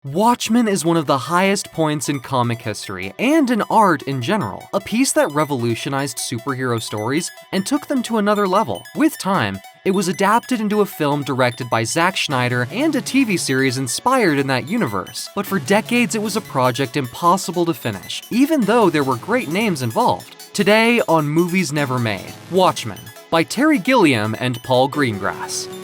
Watchmen is one of the highest points in comic history and in art in general, a piece that revolutionized superhero stories and took them to another level. With time, it was adapted into a film directed by Zack Snyder and a TV series inspired in that universe. But for decades, it was a project impossible to finish, even though there were great names involved. Today on Movies Never Made, Watchmen, by Terry Gilliam and Paul Greengrass.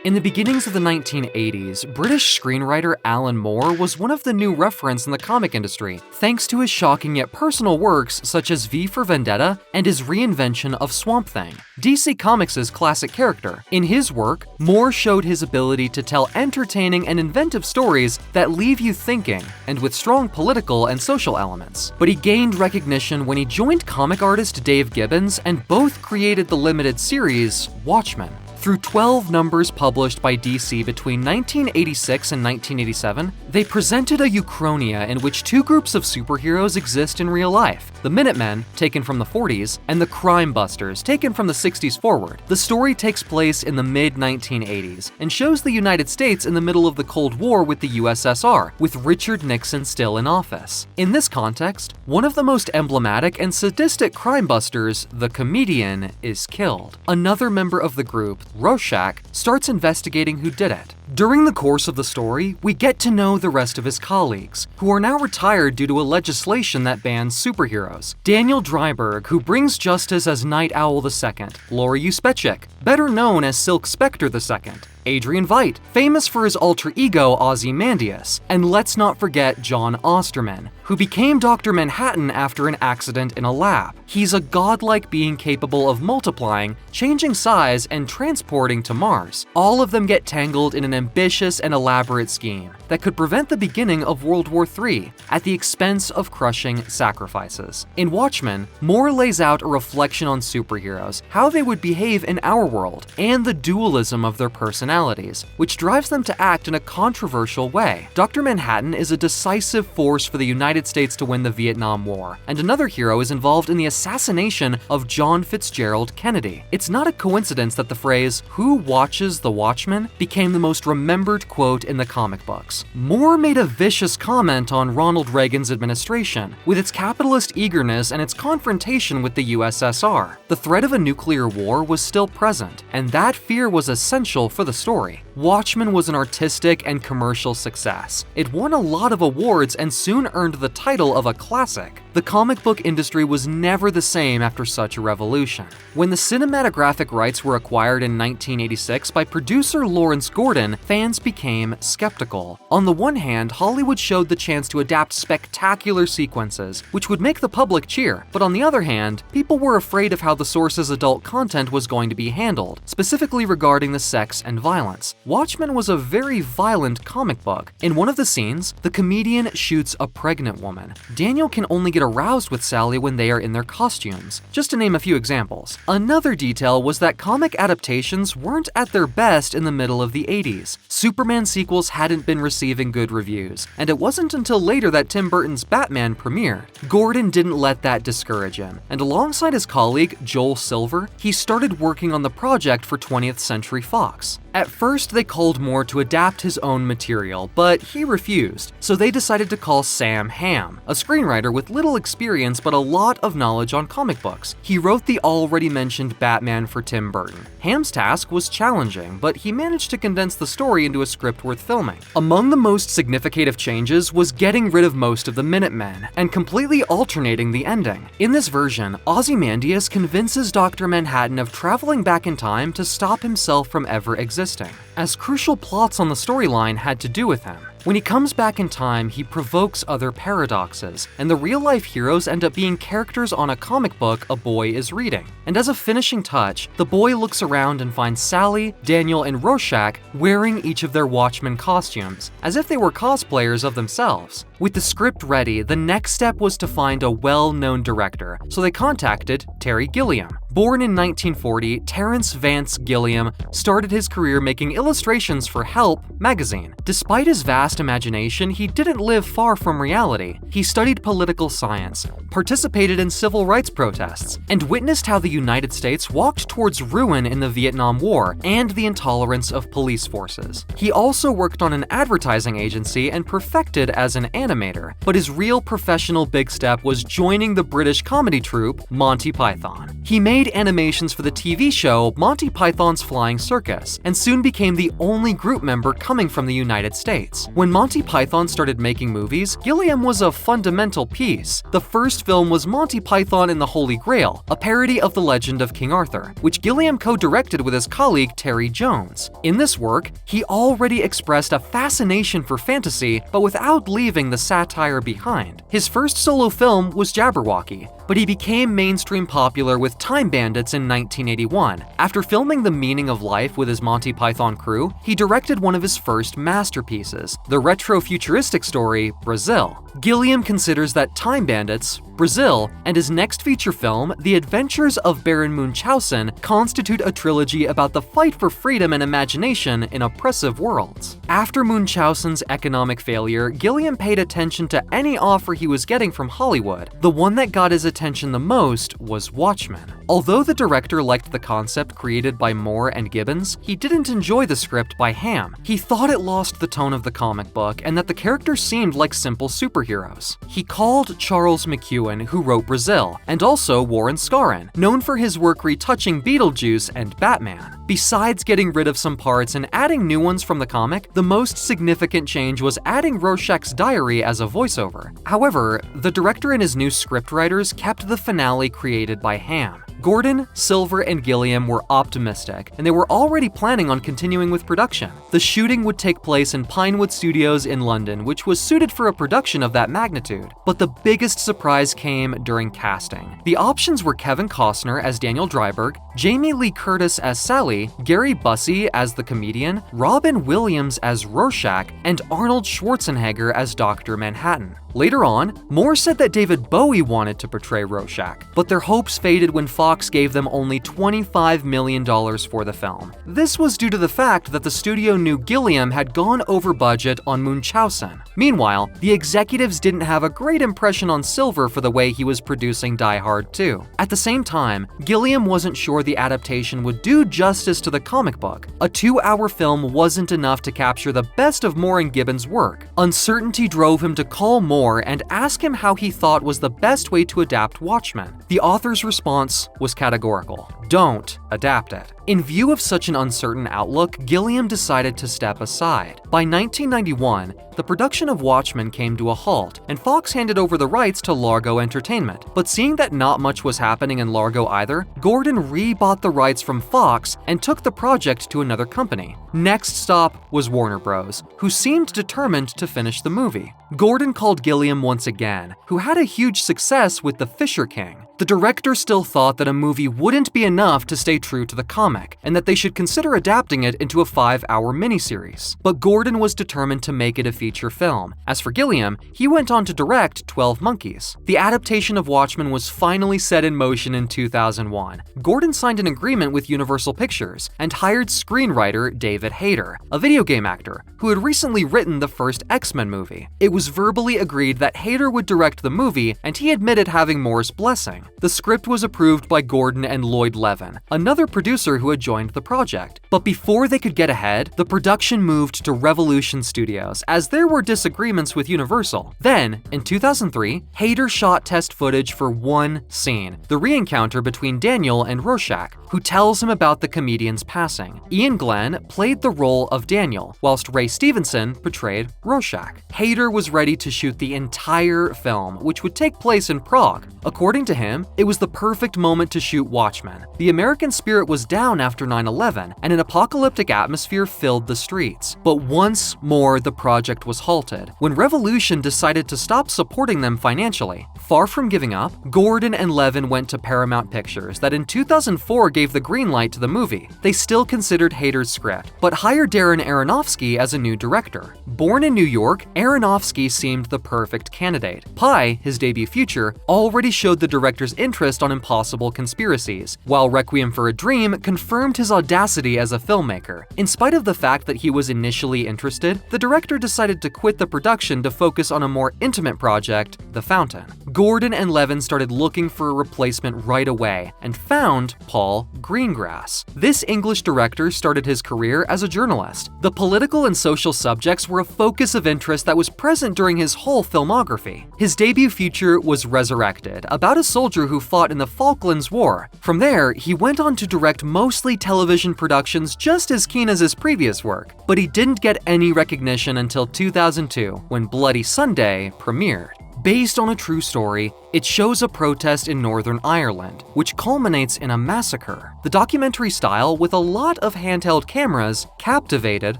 In the beginnings of the 1980s, British screenwriter Alan Moore was one of the new referents in the comic industry, thanks to his shocking yet personal works such as V for Vendetta and his reinvention of Swamp Thing, DC Comics' classic character. In his work, Moore showed his ability to tell entertaining and inventive stories that leave you thinking, and with strong political and social elements. But he gained recognition when he joined comic artist Dave Gibbons and both created the limited series Watchmen. Through 12 numbers published by DC between 1986 and 1987, they presented a Uchronia in which two groups of superheroes exist in real life: the Minutemen, taken from the 40s, and the Crime Busters, taken from the 60s forward. The story takes place in the mid-1980s and shows the United States in the middle of the Cold War with the USSR, with Richard Nixon still in office. In this context, one of the most emblematic and sadistic crime busters, the Comedian, is killed. Another member of the group, Rorschach, starts investigating who did it. During the course of the story, we get to know the rest of his colleagues, who are now retired due to a legislation that bans superheroes. Daniel Dreiberg, who brings justice as Night Owl II, Laurie Uspechik, better known as Silk Spectre II, Adrian Veidt, famous for his alter ego Ozymandias, and let's not forget John Osterman, who became Dr. Manhattan after an accident in a lab. He's a godlike being capable of multiplying, changing size, and transporting to Mars. All of them get tangled in an ambitious and elaborate scheme that could prevent the beginning of World War III at the expense of crushing sacrifices. In Watchmen, Moore lays out a reflection on superheroes, how they would behave in our world, and the dualism of their personalities, which drives them to act in a controversial way. Dr. Manhattan is a decisive force for the United States to win the Vietnam War, and another hero is involved in the assassination of John Fitzgerald Kennedy. It's not a coincidence that the phrase, "Who watches the Watchmen?" became the most remembered quote in the comic books. Moore made a vicious comment on Ronald Reagan's administration, with its capitalist eagerness and its confrontation with the USSR. The threat of a nuclear war was still present, and that fear was essential for the story. Watchmen was an artistic and commercial success. It won a lot of awards and soon earned the title of a classic. The comic book industry was never the same after such a revolution. When the cinematographic rights were acquired in 1986 by producer Lawrence Gordon, fans became skeptical. On the one hand, Hollywood showed the chance to adapt spectacular sequences, which would make the public cheer, but on the other hand, people were afraid of how the source's adult content was going to be handled, specifically regarding the sex and violence. Watchmen was a very violent comic book. In one of the scenes, the comedian shoots a pregnant woman. Daniel can only get aroused with Sally when they are in their costumes, just to name a few examples. Another detail was that comic adaptations weren't at their best in the middle of the 80s. Superman sequels hadn't been receiving good reviews, and it wasn't until later that Tim Burton's Batman premiered. Gordon didn't let that discourage him, and alongside his colleague Joel Silver, he started working on the project for 20th Century Fox. At first, they called Moore to adapt his own material, but he refused, so they decided to call Sam Hamm, a screenwriter with little experience but a lot of knowledge on comic books. He wrote the already mentioned Batman for Tim Burton. Hamm's task was challenging, but he managed to condense the story into a script worth filming. Among the most significant changes was getting rid of most of the Minutemen and completely alternating the ending. In this version, Ozymandias convinces Dr. Manhattan of traveling back in time to stop himself from ever existing, as crucial plots on the storyline had to do with him. When he comes back in time, he provokes other paradoxes, and the real-life heroes end up being characters on a comic book a boy is reading. And as a finishing touch, the boy looks around and finds Sally, Daniel, and Rorschach wearing each of their Watchmen costumes, as if they were cosplayers of themselves. With the script ready, the next step was to find a well-known director, so they contacted Terry Gilliam. Born in 1940, Terrence Vance Gilliam started his career making illustrations for Help magazine. Despite his vast imagination, he didn't live far from reality. He studied political science, participated in civil rights protests, and witnessed how the United States walked towards ruin in the Vietnam War and the intolerance of police forces. He also worked on an advertising agency and perfected as an animator, but his real professional big step was joining the British comedy troupe Monty Python. He made animations for the TV show Monty Python's Flying Circus, and soon became the only group member coming from the United States. When Monty Python started making movies, Gilliam was a fundamental piece. The first film was Monty Python and the Holy Grail, a parody of the legend of King Arthur, which Gilliam co-directed with his colleague Terry Jones. In this work, he already expressed a fascination for fantasy, but without leaving the satire behind. His first solo film was Jabberwocky, but he became mainstream popular with Time Bandits in 1981. After filming The Meaning of Life with his Monty Python crew, he directed one of his first masterpieces, the retro-futuristic story Brazil. Gilliam considers that Time Bandits, Brazil, and his next feature film, The Adventures of Baron Munchausen, constitute a trilogy about the fight for freedom and imagination in oppressive worlds. After Munchausen's economic failure, Gilliam paid attention to any offer he was getting from Hollywood. The one that got his attention the most was Watchmen. Although the director liked the concept created by Moore and Gibbons, he didn't enjoy the script by Ham. He thought it lost the tone of the comic book and that the characters seemed like simple superheroes. He called Charles McEwen, who wrote Brazil, and also Warren Scarron, known for his work retouching Beetlejuice and Batman. Besides getting rid of some parts and adding new ones from the comic, the most significant change was adding Rorschach's diary as a voiceover. However, the director and his new scriptwriters kept the finale created by Ham. Gordon, Silver, and Gilliam were optimistic, and they were already planning on continuing with production. The shooting would take place in Pinewood Studios in London, which was suited for a production of that magnitude. But the biggest surprise came during casting. The options were Kevin Costner as Daniel Dryberg, Jamie Lee Curtis as Sally, Gary Busey as the comedian, Robin Williams as Rorschach, and Arnold Schwarzenegger as Dr. Manhattan. Later on, Moore said that David Bowie wanted to portray Rorschach, but their hopes faded when Fox gave them only $25 million for the film. This was due to the fact that the studio knew Gilliam had gone over budget on Munchausen. Meanwhile, the executives didn't have a great impression on Silver for the way he was producing Die Hard 2. At the same time, Gilliam wasn't sure the adaptation would do justice to the comic book. A 2-hour film wasn't enough to capture the best of Moore and Gibbons' work. Uncertainty drove him to call Moore and ask him how he thought was the best way to adapt Watchmen. The author's response was categorical: don't adapt it. In view of such an uncertain outlook, Gilliam decided to step aside. By 1991, the production of Watchmen came to a halt, and Fox handed over the rights to Largo Entertainment. But seeing that not much was happening in Largo either, Gordon re-bought the rights from Fox and took the project to another company. Next stop was Warner Bros., who seemed determined to finish the movie. Gordon called Gilliam once again, who had a huge success with The Fisher King. The director still thought that a movie wouldn't be enough to stay true to the comic, and that they should consider adapting it into a 5-hour miniseries. But Gordon was determined to make it a feature film. As for Gilliam, he went on to direct 12 Monkeys. The adaptation of Watchmen was finally set in motion in 2001. Gordon signed an agreement with Universal Pictures and hired screenwriter David Hayter, a video game actor, who had recently written the first X-Men movie. It was verbally agreed that Hayter would direct the movie, and he admitted having Moore's blessing. The script was approved by Gordon and Lloyd Levin, another producer who had joined the project. But before they could get ahead, the production moved to Revolution Studios, as there were disagreements with Universal. Then, in 2003, Hayter shot test footage for one scene, the re-encounter between Daniel and Rorschach, who tells him about the comedian's passing. Ian Glenn played the role of Daniel, whilst Ray Stevenson portrayed Rorschach. Hayter was ready to shoot the entire film, which would take place in Prague. According to him, it was the perfect moment to shoot Watchmen. The American spirit was down after 9/11, and an apocalyptic atmosphere filled the streets. But once more, the project was halted, when Revolution decided to stop supporting them financially. Far from giving up, Gordon and Levin went to Paramount Pictures, that in 2004 gave the green light to the movie. They still considered Hayter's script, but hired Darren Aronofsky as a new director. Born in New York, Aronofsky Mackie seemed the perfect candidate. Pi, his debut feature, already showed the director's interest on impossible conspiracies, while Requiem for a Dream confirmed his audacity as a filmmaker. In spite of the fact that he was initially interested, the director decided to quit the production to focus on a more intimate project, The Fountain. Gordon and Levin started looking for a replacement right away and found Paul Greengrass. This English director started his career as a journalist. The political and social subjects were a focus of interest that was present during his whole filmography. His debut feature was Resurrected, about a soldier who fought in the Falklands War. From there, he went on to direct mostly television productions just as keen as his previous work, but he didn't get any recognition until 2002, when Bloody Sunday premiered. Based on a true story, it shows a protest in Northern Ireland, which culminates in a massacre. The documentary style, with a lot of handheld cameras, captivated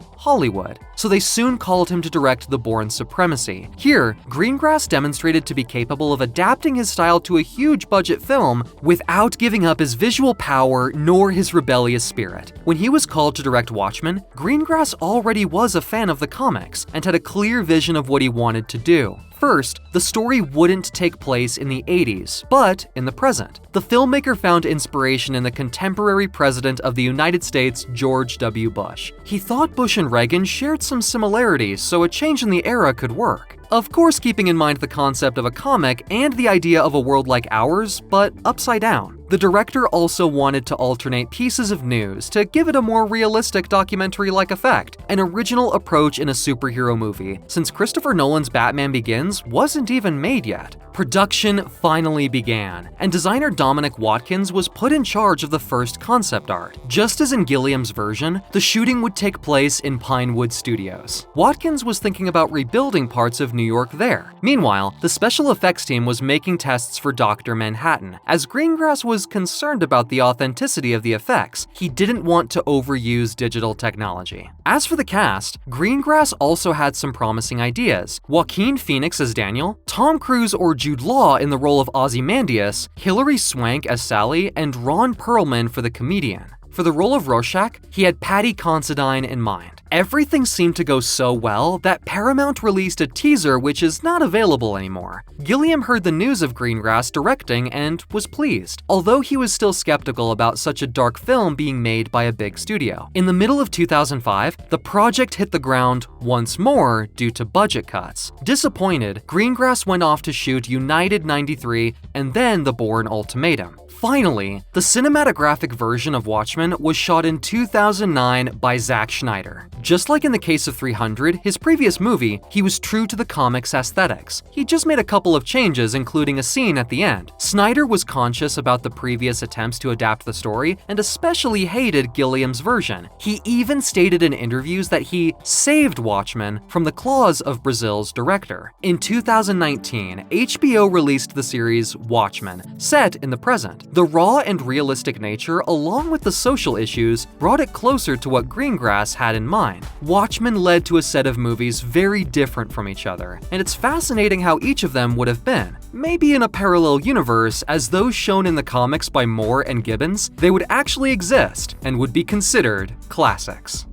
Hollywood, so they soon called him to direct The Bourne Supremacy. Here, Greengrass demonstrated to be capable of adapting his style to a huge budget film without giving up his visual power nor his rebellious spirit. When he was called to direct Watchmen, Greengrass already was a fan of the comics and had a clear vision of what he wanted to do. First, the story wouldn't take place in the 80s, but in the present. The filmmaker found inspiration in the contemporary president of the United States, George W. Bush. He thought Bush and Reagan shared some similarities, so a change in the era could work. Of course, keeping in mind the concept of a comic and the idea of a world like ours, but upside down. The director also wanted to alternate pieces of news to give it a more realistic documentary-like effect, an original approach in a superhero movie, since Christopher Nolan's Batman Begins wasn't even made yet. Production finally began, and designer Dominic Watkins was put in charge of the first concept art. Just as in Gilliam's version, the shooting would take place in Pinewood Studios. Watkins was thinking about rebuilding parts of New York there. Meanwhile, the special effects team was making tests for Dr. Manhattan, as Greengrass was concerned about the authenticity of the effects. He didn't want to overuse digital technology. As for the cast, Greengrass also had some promising ideas. Joaquin Phoenix as Daniel, Tom Cruise or Jude Law in the role of Ozymandias, Hilary Swank as Sally, and Ron Perlman for the comedian. For the role of Rorschach, he had Patty Considine in mind. Everything seemed to go so well that Paramount released a teaser which is not available anymore. Gilliam heard the news of Greengrass directing and was pleased, although he was still skeptical about such a dark film being made by a big studio. In the middle of 2005, the project hit the ground once more due to budget cuts. Disappointed, Greengrass went off to shoot United 93 and then The Bourne Ultimatum. Finally, the cinematographic version of Watchmen was shot in 2009 by Zack Snyder. Just like in the case of 300, his previous movie, he was true to the comics' aesthetics. He just made a couple of changes, including a scene at the end. Snyder was conscious about the previous attempts to adapt the story and especially hated Gilliam's version. He even stated in interviews that he saved Watchmen from the claws of Brazil's director. In 2019, HBO released the series Watchmen, set in the present. The raw and realistic nature, along with the social issues, brought it closer to what Greengrass had in mind. Watchmen led to a set of movies very different from each other, and it's fascinating how each of them would have been. Maybe in a parallel universe, as those shown in the comics by Moore and Gibbons, they would actually exist and would be considered classics.